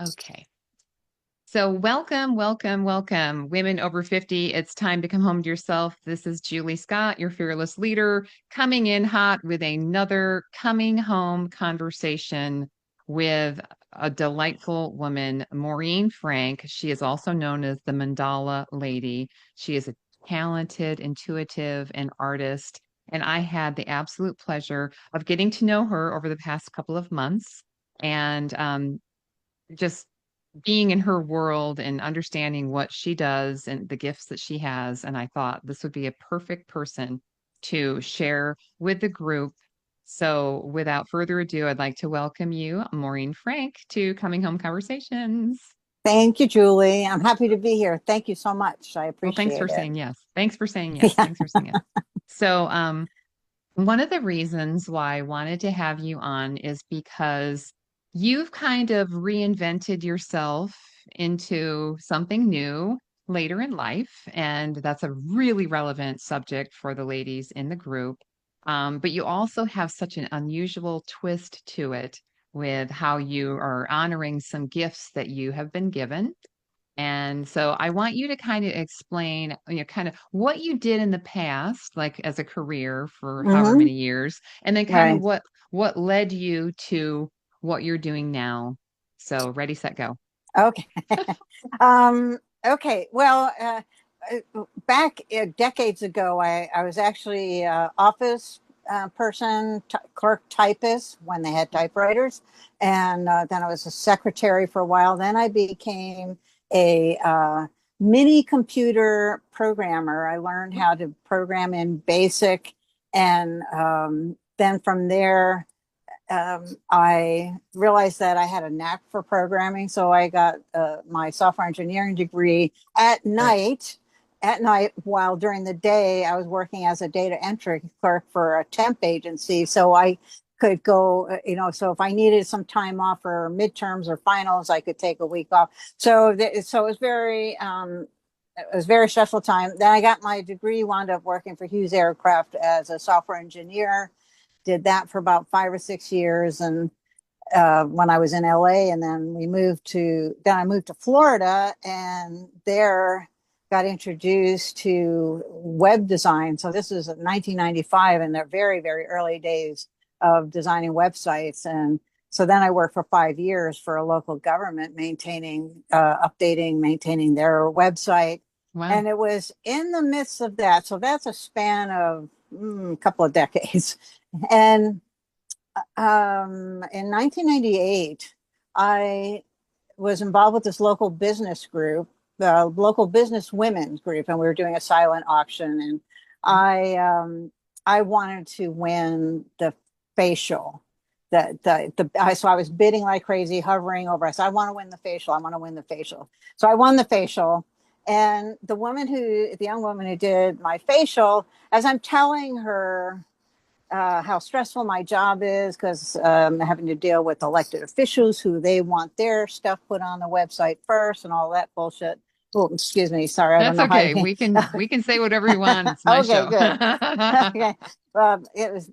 Okay. So, welcome, welcome, welcome, women over 50. It's time to come home to yourself. This is Julie Scott, your fearless leader, coming in hot with another coming home conversation with a delightful woman, Maureen Frank. She is also known as the Mandala Lady. She is a talented, intuitive, and artist. And I had the absolute pleasure of getting to know her over the past couple of months. And just being in her world and understanding what she does and the gifts that she has. And I thought this would be a perfect person to share with the group. So, without further ado, I'd like to welcome you, Maureen Frank, to Coming Home Conversations. Thank you, Julie. I'm happy to be here. Thank you so much. I Well, thanks for appreciate it. saying yes. Thanks for saying yes. Yeah. Thanks for saying yes. So, one of the reasons why I wanted to have you on is because you've kind of reinvented yourself into something new later in life. And that's a really relevant subject for the ladies in the group. But you also have such an unusual twist to it with how you are honoring some gifts that you have been given. And so I want you to kind of explain, kind of what you did in the past, like as a career for however Hmm. many years, and then kind of Right. what led you to what you're doing now. So ready, set, go. Okay. Okay. Well, back decades ago, I was actually office person, clerk typist when they had typewriters. And then I was a secretary for a while. Then I became a mini computer programmer. I learned how to program in BASIC. And then from there, I realized that I had a knack for programming, so I got my software engineering degree at night. At night, while during the day I was working as a data entry clerk for a temp agency, so I could go, So if I needed some time off for midterms or finals, I could take a week off. So it was very stressful time. Then I got my degree, wound up working for Hughes Aircraft as a software engineer, did that for about 5 or 6 years, and when I was in LA, and then I moved to Florida, and there got introduced to web design. So this is 1995, in their very, very early days of designing websites. And so then I worked for 5 years for a local government, maintaining their website. Wow. And it was in the midst of that. So that's a span of a couple of decades. And in 1998, I was involved with this local business group, the local business women's group, and we were doing a silent auction. And I wanted to win the facial. So I was bidding like crazy, hovering over. I said, I want to win the facial. I want to win the facial. So I won the facial. And the young woman who did my facial, as I'm telling her how stressful my job is, because having to deal with elected officials who they want their stuff put on the website first and all that bullshit. Oh, excuse me. Sorry, I don't That's know how okay. you. We can say whatever you want. It's my Okay, show. good. Okay. It was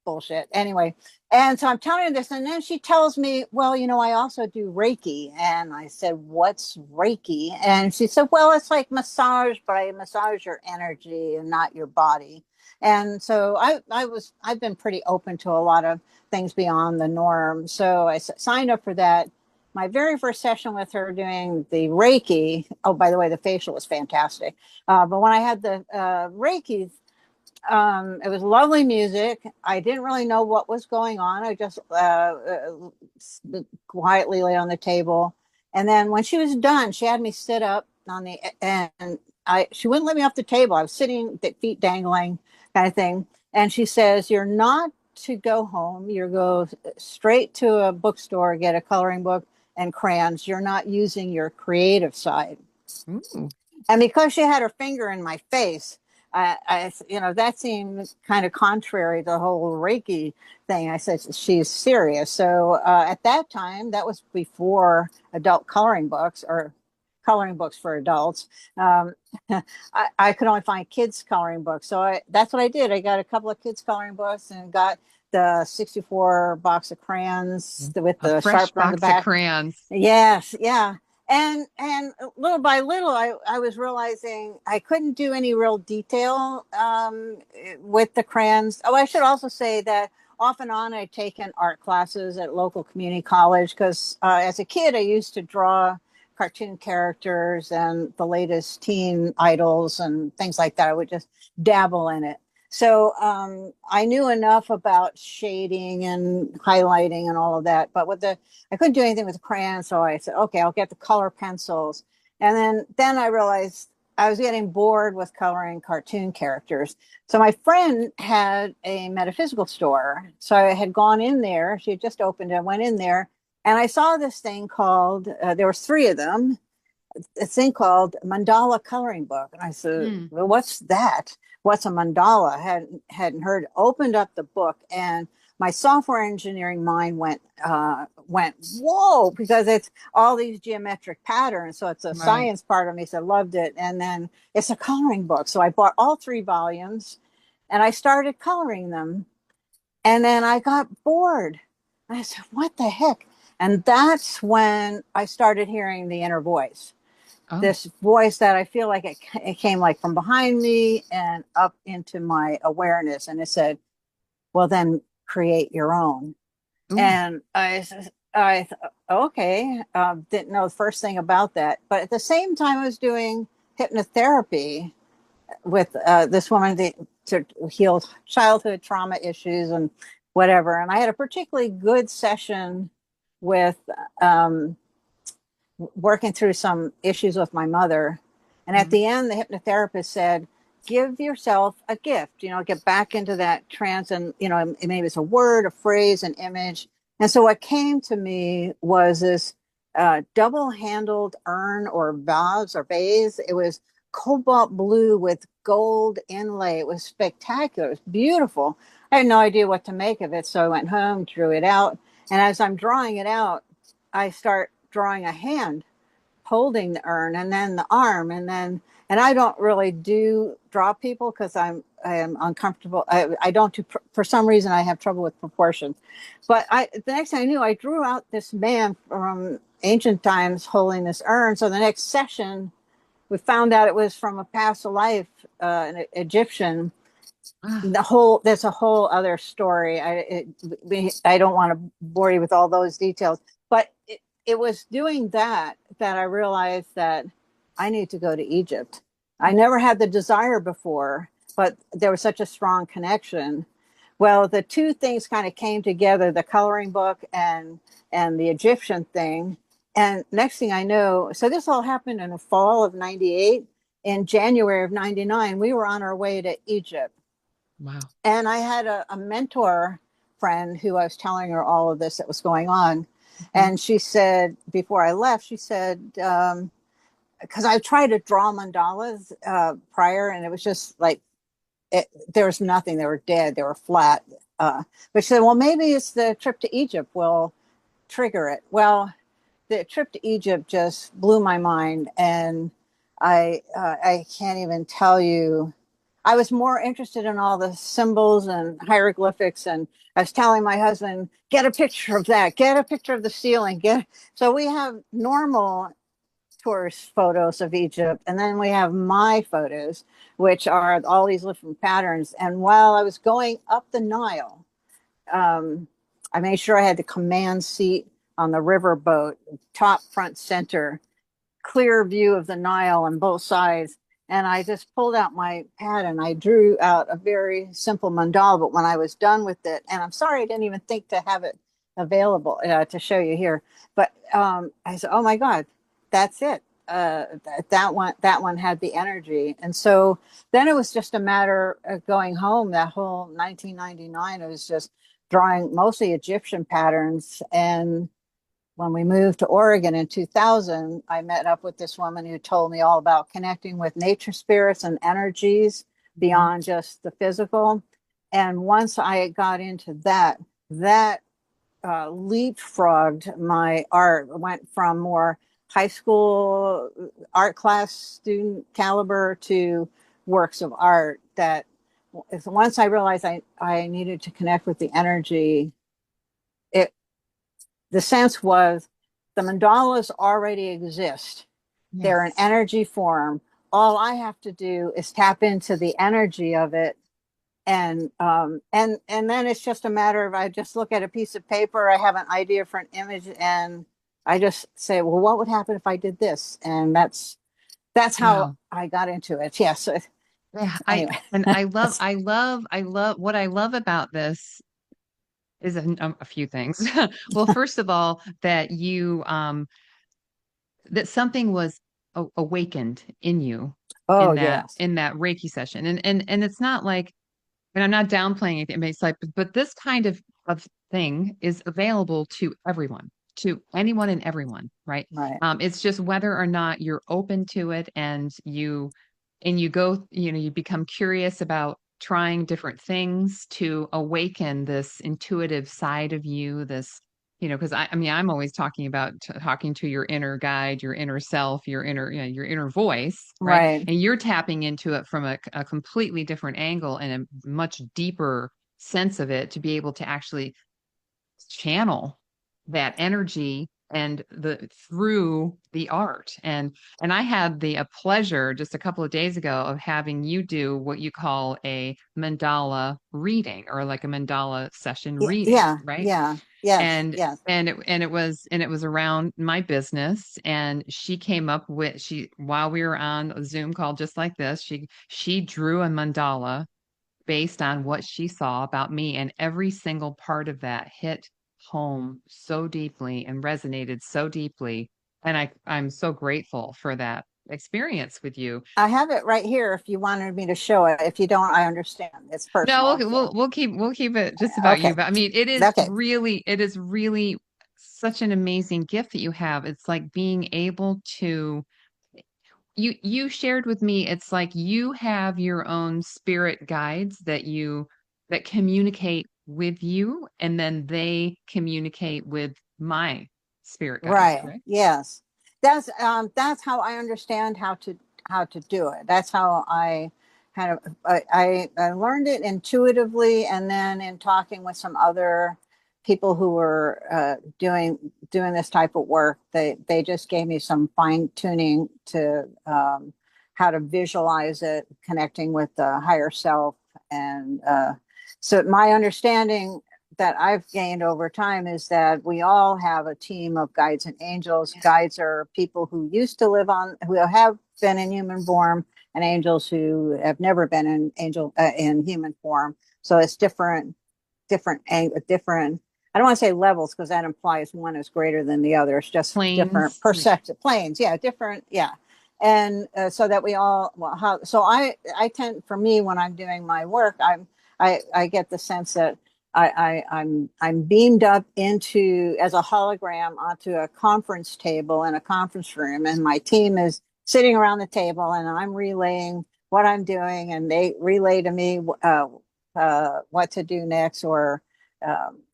bullshit. Anyway, and so I'm telling her this, and then she tells me, well, I also do Reiki. And I said, what's Reiki? And she said, well, it's like massage, but I massage your energy and not your body. And so I've been pretty open to a lot of things beyond the norm. So I signed up for that. My very first session with her doing the Reiki. Oh, by the way, the facial was fantastic. But when I had the Reiki, it was lovely music. I didn't really know what was going on. I just quietly lay on the table. And then when she was done, she had me sit up and she wouldn't let me off the table. I was sitting, the feet dangling, kind of thing. And she says, "You're not to go home. You go straight to a bookstore, get a coloring book and crayons. You're not using your creative side." Ooh. And because she had her finger in my face, that seemed kind of contrary to the whole Reiki thing. I said, she's serious. So at that time, that was before adult coloring books, or coloring books for adults. Um, I could only find kids coloring books. So that's what I did. I got a couple of kids coloring books and got the 64 box of crayons with A the fresh sharpener in the box of back. crayons. Yes, yeah. And little by little, I was realizing I couldn't do any real detail with the crayons. Oh, I should also say that off and on I'd taken art classes at local community college because as a kid I used to draw cartoon characters and the latest teen idols and things like that. I would just dabble in it. So I knew enough about shading and highlighting and all of that. But with the I couldn't do anything with crayons, so I said, okay, I'll get the color pencils. And then I realized I was getting bored with coloring cartoon characters. So my friend had a metaphysical store. So I had gone in there. She had just opened it. I went in there and I saw this thing called, there was three of them, a thing called Mandala coloring book. And I said, Mm, well, what's that? What's a mandala? Hadn't heard. Opened up the book, and my software engineering mind went whoa, because it's all these geometric patterns. So it's a right. science part of me. So I loved it, and then it's a coloring book. So I bought all three volumes, and I started coloring them. And then I got bored. I said, what the heck? And that's when I started hearing the inner voice, Oh, this voice that I feel like it came like from behind me and up into my awareness. And it said, well, then create your own. ooh, And I, okay, didn't know the first thing about that. But at the same time, I was doing hypnotherapy with this woman to heal childhood trauma issues and whatever. And I had a particularly good session with um, working through some issues with my mother. And at mhm, the end, the hypnotherapist said, give yourself a gift, get back into that trance. And, maybe it's a word, a phrase, an image. And so what came to me was this double handled urn or vase. It was cobalt blue with gold inlay. It was spectacular. It was beautiful. I had no idea what to make of it. So I went home, drew it out. And as I'm drawing it out, I start drawing a hand holding the urn and then the arm and I don't really do draw people because I am uncomfortable. I don't do for some reason I have trouble with proportions. But the next thing I knew, I drew out this man from ancient times holding this urn. So the next session, we found out it was from a past life, an Egyptian. ah, There's a whole other story. I don't want to bore you with all those details, but it was doing that I realized that I need to go to Egypt. I never had the desire before, but there was such a strong connection. Well, the two things kind of came together, the coloring book and the Egyptian thing. And next thing I know, so this all happened in the fall of 98. In January of 99, we were on our way to Egypt. wow. And I had a mentor friend who I was telling her all of this that was going on. Mhm, And she said, before I left, she said, because I tried to draw mandalas prior, and it was just like, there was nothing. They were dead, they were flat. But she said, well, maybe it's the trip to Egypt will trigger it. Well, the trip to Egypt just blew my mind. And I can't even tell you, I was more interested in all the symbols and hieroglyphics. And I was telling my husband, get a picture of that, get a picture of the ceiling. So we have normal tourist photos of Egypt, and then we have my photos, which are all these different patterns. And while I was going up the Nile, um, I made sure I had the command seat on the river boat, top front center, clear view of the Nile on both sides. And I just pulled out my pad and I drew out a very simple mandala. But when I was done with it, and I'm sorry I didn't even think to have it available to show you here, but I said, "Oh my God, that's it." That one had the energy, and so then it was just a matter of going home. That whole 1999, it was just drawing mostly Egyptian patterns, and when we moved to Oregon in 2000, I met up with this woman who told me all about connecting with nature spirits and energies mhm, beyond just the physical. And once I got into that leapfrogged my art. Went from more high school art class student caliber to works of art that once I realized I needed to connect with the energy, it the sense was the mandalas already exist. They're an Yes. energy form. All I have to do is tap into the energy of it, and then it's just a matter of, I just look at a piece of paper, I have an idea for an image, and I just say, well, what would happen if I did this? And that's how Wow. I got into it. Yes. Yeah, so Yeah. anyway, And I love, what I love about this is a few things. Well, first of all, that that something was awakened in you oh yes, in that Reiki session. And it's not like, and I'm not downplaying it. It's like, but this kind of thing is available to everyone, to anyone and everyone, right? right, It's just whether or not you're open to it, and you go, you become curious about trying different things to awaken this intuitive side of you, this, because I mean, I'm always talking about talking to your inner guide, your inner self, your inner, your inner voice, right? right. And you're tapping into it from a completely different angle and a much deeper sense of it to be able to actually channel that energy and the through the art. And I had the a pleasure just a couple of days ago of having you do what you call a mandala reading, or like a mandala session reading, Yeah, right? yeah, yes, and yes. and it was around my business. And she came up with, she while we were on a Zoom call just like this, she drew a mandala based on what she saw about me, and every single part of that hit home so deeply and resonated so deeply. And I'm so grateful for that experience with you. I have it right here if you wanted me to show it. If you don't, I understand. It's No, personal. So, we'll keep it just about you. okay. But I mean, Okay. it is really such an amazing gift that you have. It's like being able to, you shared with me, it's like you have your own spirit guides that communicate with you, and then they communicate with my spirit guides, Right. correct? Yes. That's how I understand how to do it. That's how I kind of I learned it intuitively, and then in talking with some other people who were doing this type of work, they just gave me some fine tuning to how to visualize it, connecting with the higher self, and so my understanding that I've gained over time is that we all have a team of guides and angels. Guides are people who used to live on, who have been in human form, and angels who have never been in human form. So it's different. I don't want to say levels because that implies one is greater than the other. It's just different Planes. perception planes. Yeah, different. Yeah, and so that we all. Well, so I tend, for me, when I'm doing my work, I get the sense that I'm beamed up into as a hologram onto a conference table in a conference room, and my team is sitting around the table, and I'm relaying what I'm doing, and they relay to me what to do next, or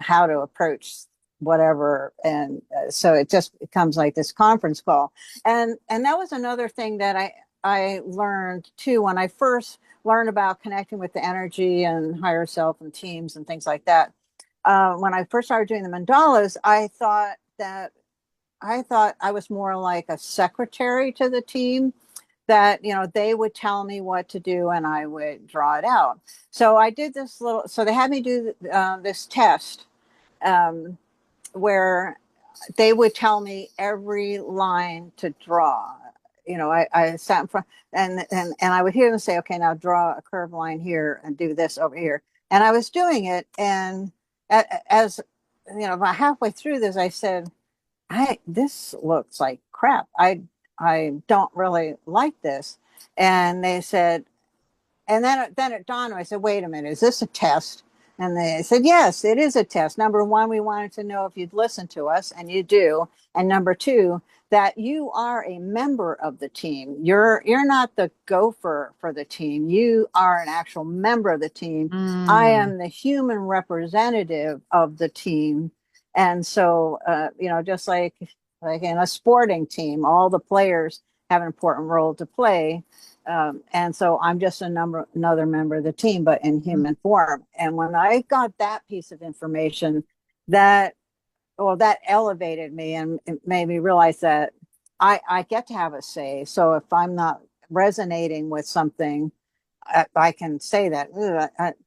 how to approach whatever, and so it just becomes like this conference call, and that was another thing that I learned too when I first learned about connecting with the energy and higher self and teams and things like that. When I first started doing the mandalas, I thought I was more like a secretary to the team, that they would tell me what to do and I would draw it out. So I did this little. So they had me do this test, um, where they would tell me every line to draw. I sat in front, and I would hear them say, "Okay, now draw a curved line here and do this over here." And I was doing it, and as about halfway through this, I said, "I this looks like crap. I don't really like this." And they said, and then it dawned on me. I said, "Wait a minute, is this a test?" And they said, "Yes, it is a test. Number one, we wanted to know if you'd listen to us, and you do. And number two, that you are a member of the team. You're not the gopher for the team. You are an actual member of the team. I Mm, am the human representative of the team, and so just like in a sporting team, all the players have an important role to play." And so I'm just another member of the team, but in Mm. human form. And when I got that piece of information, that well, that elevated me and it made me realize that I get to have a say. So if I'm not resonating with something, I can say that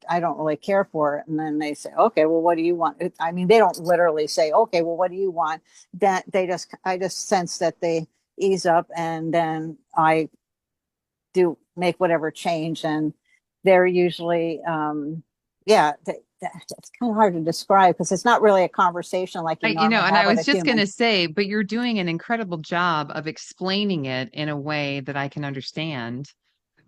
I don't really care for it, and then they say, okay, well, what do you want? I mean, they don't literally say, okay, well, what do you want? That they just I just sense that they ease up, and then I do make whatever change, and they're usually yeah. It's kind of hard to describe because it's not really a conversation like you normally And I have with was a just going human. to say, but you're doing an incredible job of explaining it in a way that I can understand,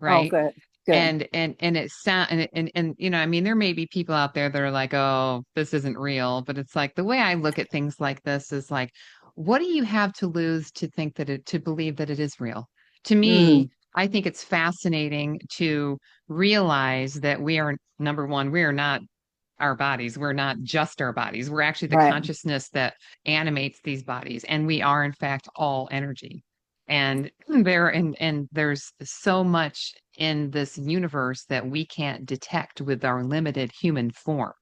Oh, right? good, good. And it sound and I mean, there may be people out there that are like, oh, this isn't real, but it's like the way I look at things like this is like, what do you have to lose to think that it to believe that it is real? To me, Mm, I think it's fascinating to realize that we are number one, we are not our bodies. We're not just our bodies. We're actually the right, consciousness that animates these bodies. And we are, in fact, all energy. And there's so much in this universe that we can't detect with our limited human form.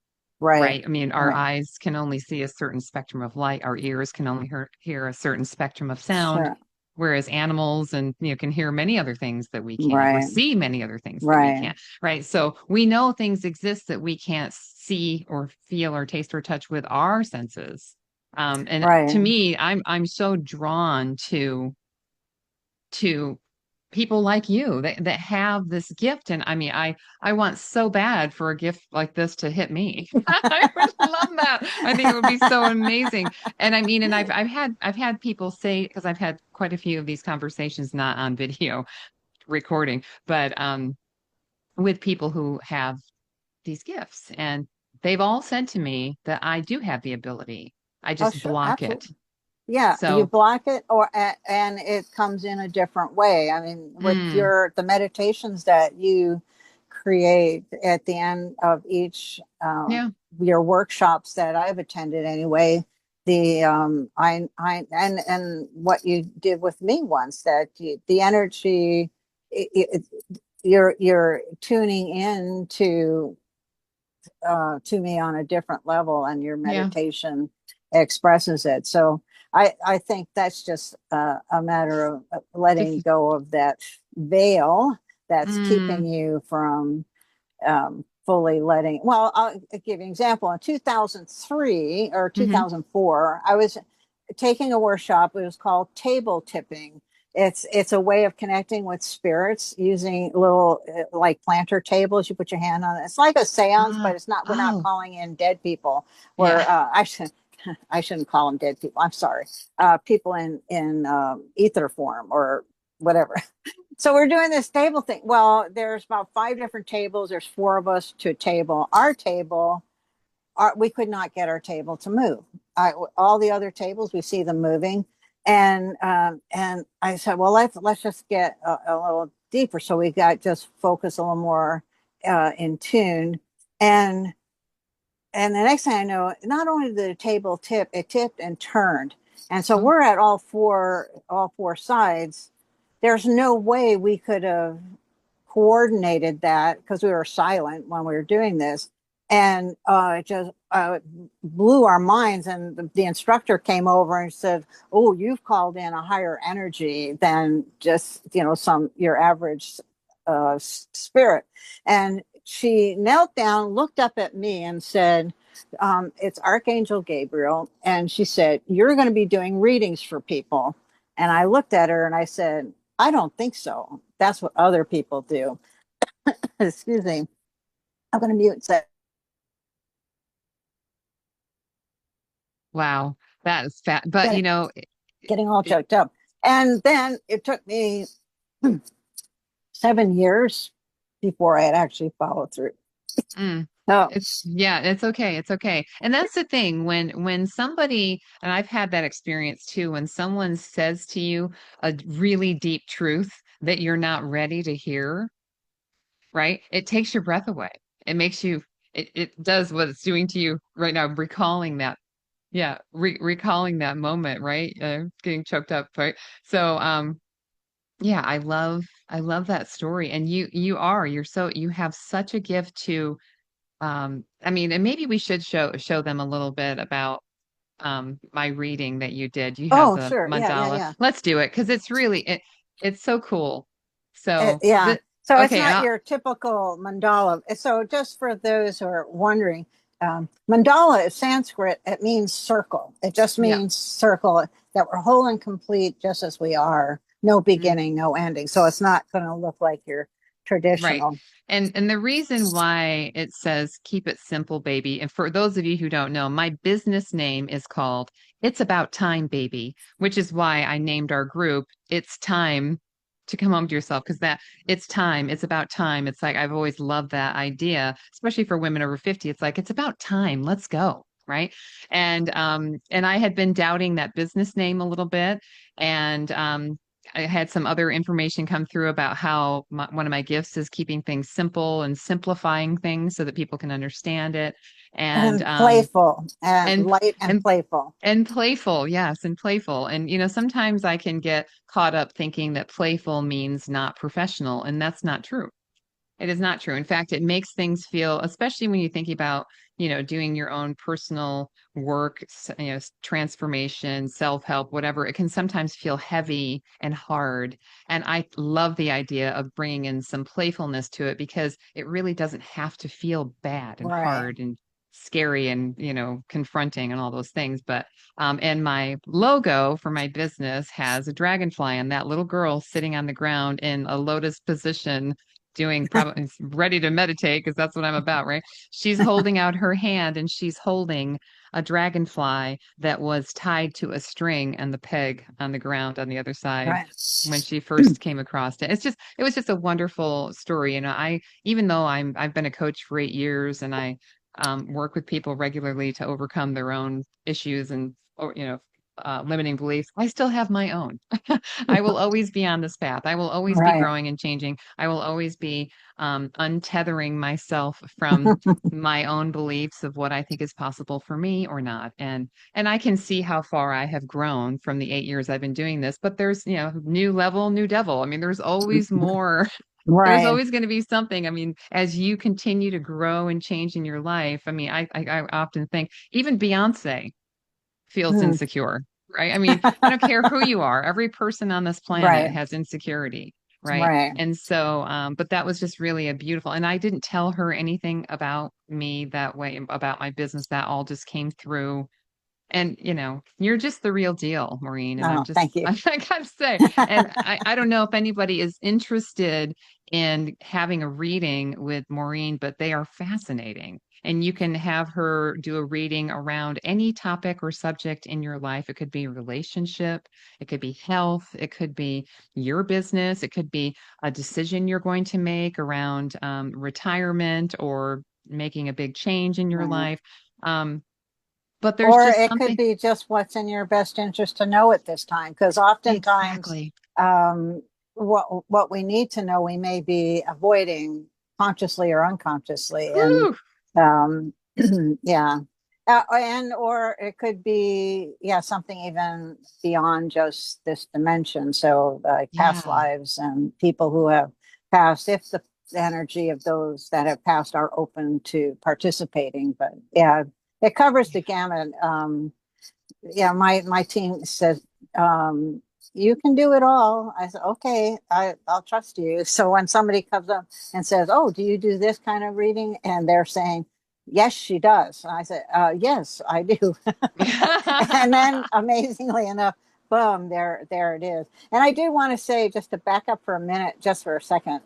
right, Right. I mean, our right. eyes can only see a certain spectrum of light. Our ears can only hear a certain spectrum of sound, Sure. whereas animals and can hear many other things that we can't, or Right, see many other things that we right, can't. Right. So we know things exist that we can't see or feel or taste or touch with our senses. And right. to me, I'm so drawn to people like you that have this gift. And I mean, I want so bad for a gift like this to hit me. I would love that. I think it would be so amazing. And I mean, and I've had people say, because I've had quite a few of these conversations, not on video recording, but with people who have these gifts. And they've all said to me that I do have the ability. I Oh, just sure, block it. absolutely. Yeah, you So, block it and it comes in a different way. I mean, with mm, your the meditations that you create at the end of each yeah, your workshops that I've attended anyway, the I and what you did with me once that the energy you're tuning in to me on a different level, and your yeah. meditation expresses it. So I think that's just a matter of letting Just, go of that veil that's keeping mm, you from fully letting. Well, I'll give you an example. In 2003 or hmm 2004, I was taking a workshop. It was called table tipping. It's a way of connecting with spirits using little like planter tables. You put your hand on it. It's like a seance, but it's not. We're not oh, calling in dead people. yeah. We're I shouldn't call them dead people. I'm sorry. People in ether form or whatever. So we're doing this table thing. Well, there's about five different tables. There's four of us to a table. Our table, we could not get our table to move. All the other tables, we see them moving, and I said, well, let's just get a little deeper. So we got just focus a little more in tune, and and the next thing I know, not only did the table tip, it tipped and turned, and so Oh, we're at all four sides. There's no way we could have coordinated that because we were silent when we were doing this, and it just blew our minds. And the instructor came over and said, "Oh, you've called in a higher energy than just some your average spirit." And she knelt down, looked up at me, and said, "It's Archangel Gabriel." And she said, "You're going to be doing readings for people." And I looked at her and I said, "I don't think so. That's what other people do." Excuse me. I'm going to mute. So wow. That is fat. But getting all it, choked up. And then it took me 7 years before I had actually followed through. mm, So, it's yeah, it's okay. It's okay. And that's the thing when somebody, and I've had that experience too, when someone says to you a really deep truth that you're not ready to hear, right? It takes your breath away. It makes you, it does what it's doing to you right now, recalling that. Yeah, recalling that moment, right? Getting choked up, right? So, yeah, I love. I love that story. And you have such a gift to I mean, and maybe we should show them a little bit about my reading that you did. You have Oh, the sure. Yeah, yeah, mandala. yeah. Let's do it because it's so cool. So Yeah. the So it's okay, and not I'll your typical mandala. So just for those who are wondering, mandala is Sanskrit. It means circle. It just yeah. means circle, that we're whole and complete just as we are. No Mm. beginning, no ending. So it's not going to look like your Right. traditional. And the reason why it says keep it simple, baby, and for those of you who don't know, my business name is called It's About Time, Baby, which is why I named our group It's Time to Come Home to Yourself, because that it's time, it's about time. It's like I've always loved that idea, especially for women over 50. It's like it's about time. Let's go. Right. And I had been doubting that business name a little bit. And I had some other information come through about how one of my gifts is keeping things simple and simplifying things so that people can understand it. And And playful, and and light and and playful. and playful, yes, and playful. And sometimes I can get caught up thinking that playful means not professional, and that's not true. It is not true. In fact, it makes things feel, especially when you think about, doing your own personal work, transformation, self-help, whatever, it can sometimes feel heavy and hard. And I love the idea of bringing in some playfulness to it because it really doesn't have to feel bad and Right. hard and scary and, confronting and all those things. But, and my logo for my business has a dragonfly and that little girl sitting on the ground in a lotus position doing probably ready to meditate because that's what I'm about, right? She's holding out her hand and she's holding a dragonfly that was tied to a string and the peg on the ground on the other side Right. when she first came across it. It was just a wonderful story. Even though I've been a coach for 8 years and I work with people regularly to overcome their own issues and, or, limiting beliefs, I still have my own. I will always be on this path. I will always be Right. growing and changing. I will always be untethering myself from my own beliefs of what I think is possible for me or not. And I can see how far I have grown from the 8 years I've been doing this. But there's, new level, new devil. I mean, there's always more. There's Right. always going to be something. I mean, as you continue to grow and change in your life, I mean, I often think even Beyonce feels Mm. insecure, right? I mean, I don't care who you are, every person on this planet Right. has insecurity, right? Right. And so, but that was just really a beautiful, and I didn't tell her anything about me that way, about my business. That all just came through. And you're just the real deal, Maureen. And Oh, thank you. I gotta say, and I don't know if anybody is interested in having a reading with Maureen, but they are fascinating. And you can have her do a reading around any topic or subject in your life. It could be relationship, it could be health, it could be your business, it could be a decision you're going to make around retirement or making a big change in your Right. life. Um, but there's Or just it could something. be just what's in your best interest to know at this time, because oftentimes Exactly. what we need to know, we may be avoiding consciously or unconsciously, and Whew. um, yeah, and or it could be, yeah, something even beyond just this dimension. So like past Yeah. lives and people who have passed, if the energy of those that have passed are open to participating. But yeah, it covers the gamut. Yeah, my team says, you can do it all. I said, okay, I'll trust you. So when somebody comes up and says, oh, do you do this kind of reading? And they're saying, yes, she does. And I said, yes, I do. And then amazingly enough, boom, there it is. And I do want to say, just to back up for a minute, just for a second,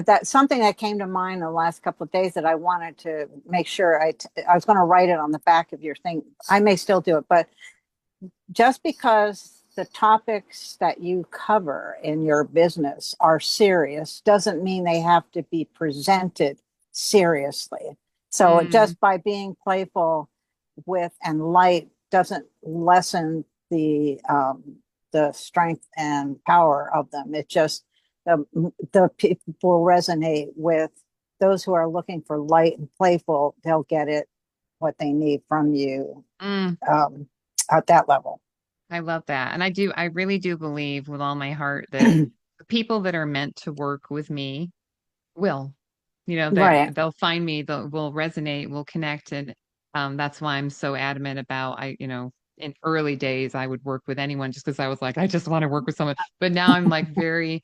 that something that came to mind the last couple of days that I wanted to make sure I was going to write it on the back of your thing. I may still do it, but just because the topics that you cover in your business are serious doesn't mean they have to be presented seriously. So Mm, just by being playful with and light doesn't lessen the strength and power of them. It just the people resonate with those who are looking for light and playful. They'll get it what they need from you mm. um, at that level. I love that. And I really do believe with all my heart that the people that are meant to work with me will, Right. they'll find me, they'll will resonate, will connect. And that's why I'm so adamant about, in early days, I would work with anyone just because I was like, I just want to work with someone. But now I'm very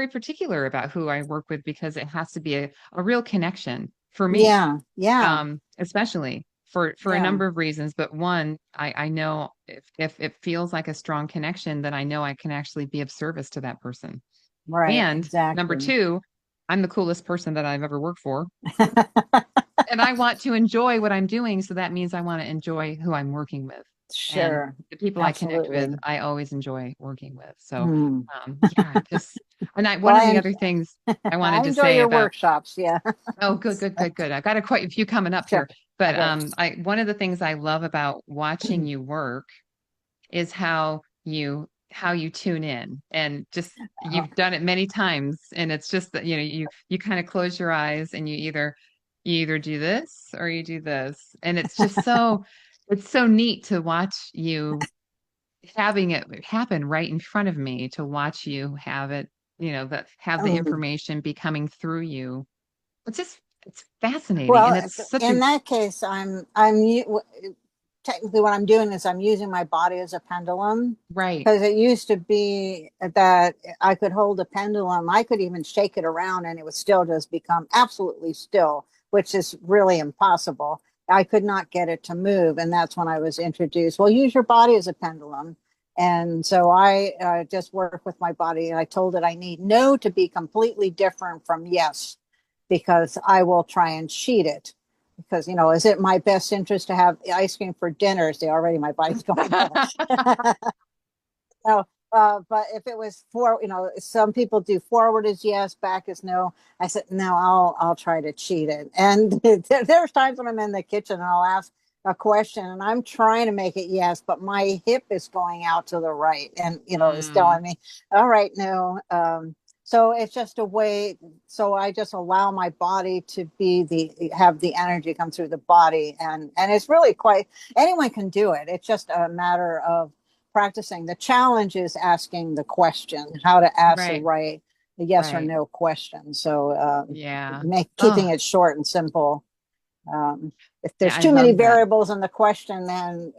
particular about who I work with because it has to be a real connection for me, Yeah. Yeah. especially for a Yeah. number of reasons. But one, I know if it feels like a strong connection, then I know I can actually be of service to that person. Right. And number Exactly. two, I'm the coolest person that I've ever worked for. And I want to enjoy what I'm doing. So that means I want to enjoy who I'm working with. And Sure. the people I connect with, Absolutely. I always enjoy working with. So, Hmm. yeah, Well, one of the other things I I wanted to enjoy say your about, workshops. Yeah. oh, good, good, good, good. I've got quite a few coming up Sure. here. But Okay. one of the things I love about watching you work is how you tune in, and just Oh, you've done it many times, and it's just that you kind of close your eyes and you either do this or you do this, and it's so neat to watch you having it happen right in front of me, to watch you have it, that have the um, information be coming through you. It's fascinating, and well, it's such a in that case, technically what I'm doing is I'm using my body as a pendulum right. because it used to be that I could hold a pendulum. I could even shake it around and it would still just become absolutely still, which is really impossible. I could not get it to move. And that's when I was introduced. Well, use your body as a pendulum. And so I just work with my body. And I told it I need no to be completely different from yes, because I will try and cheat it because is it my best interest to have ice cream for dinner? See, already my body's going there. No, but if it was some people do forward is yes, back is no. I said no, I'll try to cheat it. And there's times when I'm in the kitchen and I'll ask a question and I'm trying to make it yes, but my hip is going out to the right, and is Mm, telling me, all right, no. So it's just a way. So I just allow my body to be have the energy come through the body, and it's really quite anyone can do it. It's just a matter of practicing. The challenge is asking the question, how to ask right, the yes or right. no question. So Yeah. keeping Oh, it short and simple. Um, if yeah, there's I too many love that. variables in the question, then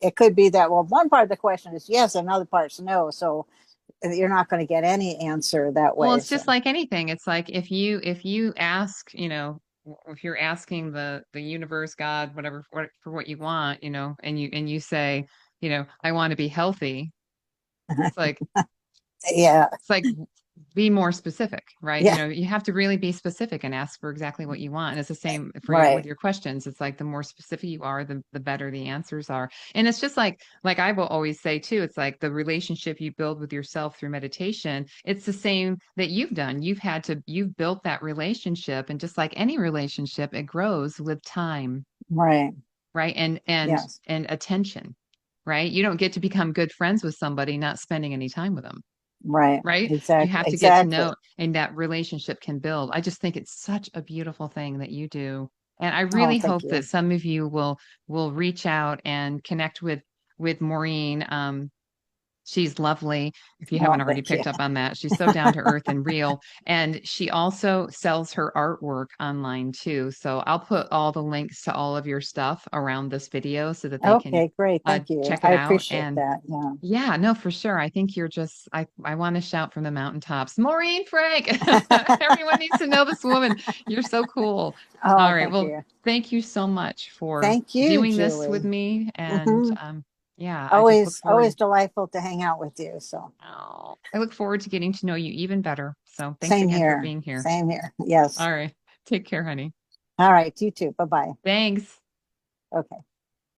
it could be that, well, one part of the question is yes, another part's no. So you're not going to get any answer that Well, way. it's So just like anything. It's like if you ask, if you're asking the universe, God, whatever, for what you want, and you say, I want to be healthy. It's like yeah, it's like be more specific, right? yeah, You have to really be specific and ask for exactly what you want. And it's the same for with right, your questions. It's like the more specific you are, the better the answers are. And it's just like I will always say too, it's like the relationship you build with yourself through meditation. It's the same that you've done. You've built that relationship, and just like any relationship, it grows with time, right, right? yes, And attention, right? You don't get to become good friends with somebody not spending any time with them, right, right? You exactly, have to get to exactly. know, and that relationship can build. I just think it's such a beautiful thing that you do. And I Oh, really thank hope that you. some of you will reach out and connect with Maureen. She's lovely. If you Oh, haven't already thank you. picked up on that, she's so down to earth and real. And she also sells her artwork online too. So I'll put all the links to all of your stuff around this video so that they can Okay, great. Thank you. check it I out. appreciate And that. Yeah. yeah, no, for sure. I think you're just, I want to shout from the mountaintops, Maureen Frank. Everyone needs to know this woman. You're so cool. Oh, All right. thank Well, you. thank you so much for Thank you, doing this with Julie. me. And Hmm. yeah, I just look Always forward. delightful to hang out with you. So, Oh, I look forward to getting to know you even better. So thanks same again for here. being here. Same here. Yes. All right. Take care, honey. All right. You too. Bye bye. Thanks. Okay.